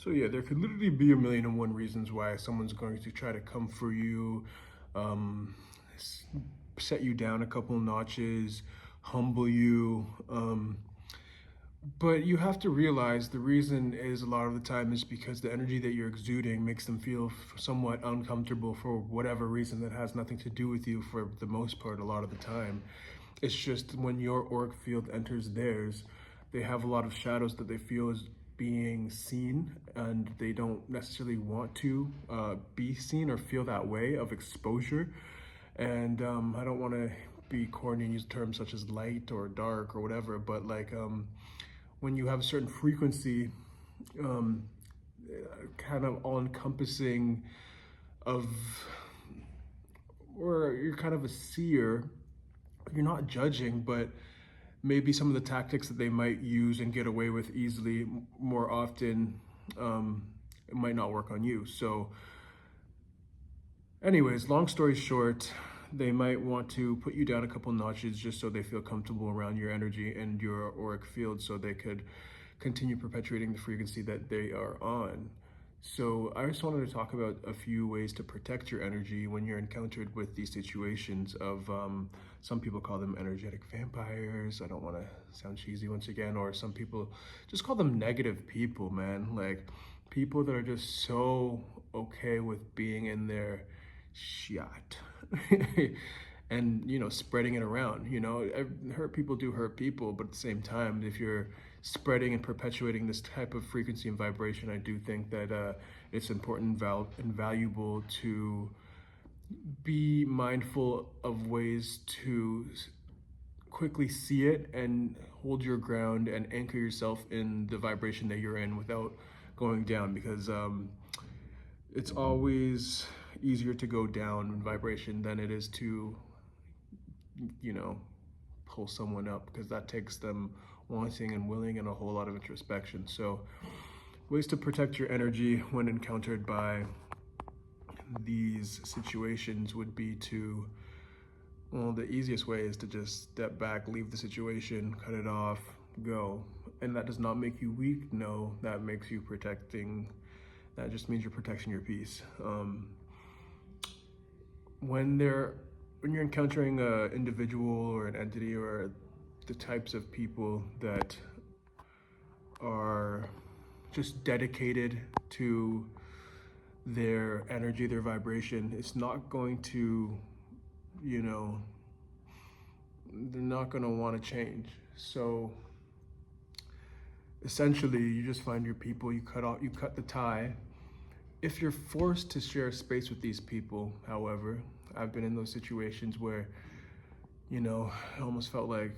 So yeah, there could literally be a million and one reasons why someone's going to try to come for you, um, s- set you down a couple notches, humble you. But you have to realize the reason is a lot of the time is because the energy that you're exuding makes them feel somewhat uncomfortable for whatever reason that has nothing to do with you for the most part, a lot of the time. It's just when your auric field enters theirs, they have a lot of shadows that they feel is being seen, and they don't necessarily want to be seen or feel that way of exposure. And I don't want to be corny and use terms such as light or dark or whatever, but like when you have a certain frequency, um, kind of all encompassing of, or you're kind of a seer, you're not judging, but maybe some of the tactics that they might use and get away with easily more often, it might not work on you. So anyways, long story short, they might want to put you down a couple notches just so they feel comfortable around your energy and your auric field so they could continue perpetuating the frequency that they are on. So I just wanted to talk about a few ways to protect your energy when you're encountered with these situations of, some people call them energetic vampires. I don't want to sound cheesy once again, or some people just call them negative people, man. Like people that are just so okay with being in their shit and spreading it around. Hurt people do hurt people, but at the same time, if you're spreading and perpetuating this type of frequency and vibration, I do think that it's important and valuable to be mindful of ways to quickly see it and hold your ground and anchor yourself in the vibration that you're in without going down, because it's always easier to go down in vibration than it is to, you know, pull someone up, because that takes them wanting and willing and a whole lot of introspection. So, ways to protect your energy when encountered by these situations would be to, well, the easiest way is to just step back, leave the situation, cut it off, go. And that does not make you weak. No, that makes you protecting. That just means you're protecting your peace. When you're encountering an individual or an entity or the types of people that are just dedicated to their energy, their vibration, it's not going to, you know, they're not going to want to change. So essentially, you just find your people, you cut the tie. If you're forced to share space with these people, however, I've been in those situations where, it almost felt like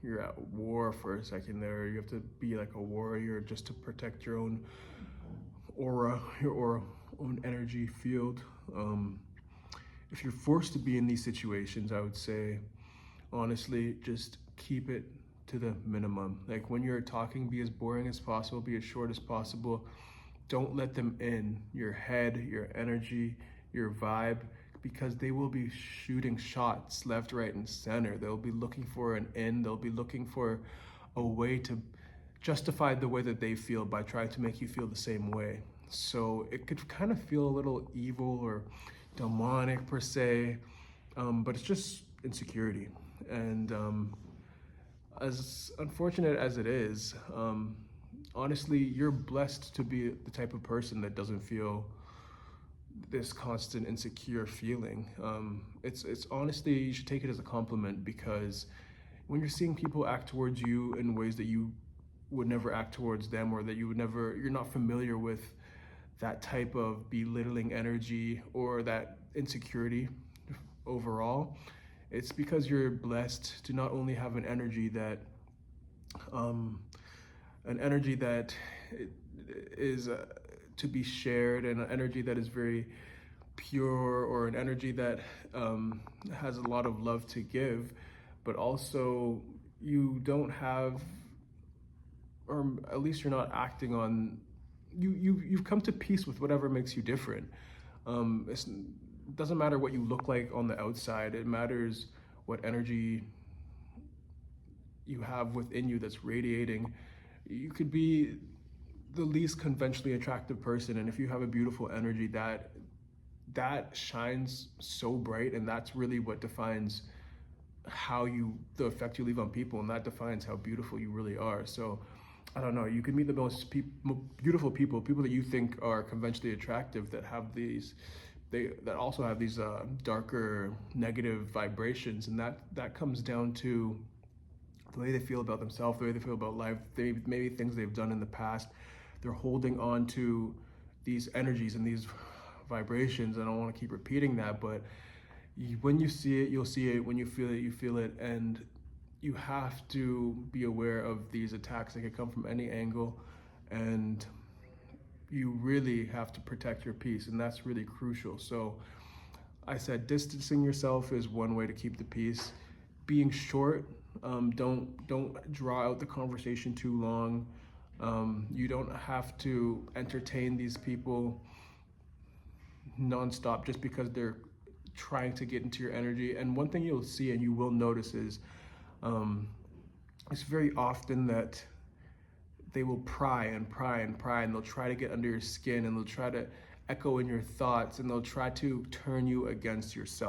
you're at war for a second there. You have to be like a warrior just to protect your own aura, own energy field. If you're forced to be in these situations, I would say, honestly, just keep it to the minimum. Like when you're talking, be as boring as possible, be as short as possible. Don't let them in your head, your energy, your vibe, because they will be shooting shots left, right, and center. They'll be looking for an end. They'll be looking for a way to justify the way that they feel by trying to make you feel the same way. So it could kind of feel a little evil or demonic per se, but it's just insecurity. And as unfortunate as it is, honestly, you're blessed to be the type of person that doesn't feel this constant insecure feeling. It's honestly, you should take it as a compliment, because when you're seeing people act towards you in ways that you would never act towards them, or that you're not familiar with that type of belittling energy or that insecurity overall, it's because you're blessed to not only have um, an energy that is to be shared, and an energy that is very pure, or an energy that has a lot of love to give, but also you don't have, or at least you're not acting on, you've come to peace with whatever makes you different. It doesn't matter what you look like on the outside. It matters what energy you have within you that's radiating. You could be the least conventionally attractive person. And if you have a beautiful energy, that shines so bright, and that's really what defines the effect you leave on people, and that defines how beautiful you really are. So I don't know, you can meet the beautiful people that you think are conventionally attractive, that have these that also have these darker negative vibrations, and that comes down to the way they feel about themselves, the way they feel about life, maybe things they've done in the past. They're holding on to these energies and these vibrations. I don't want to keep repeating that, but when you see it, you'll see it. When you feel it, you feel it. And you have to be aware of these attacks. They could come from any angle, and you really have to protect your peace, and that's really crucial. So I said distancing yourself is one way to keep the peace. Being short, don't draw out the conversation too long. You don't have to entertain these people nonstop just because they're trying to get into your energy. And one thing you'll see and you will notice is it's very often that they will pry and pry and pry, and they'll try to get under your skin, and they'll try to echo in your thoughts, and they'll try to turn you against yourself.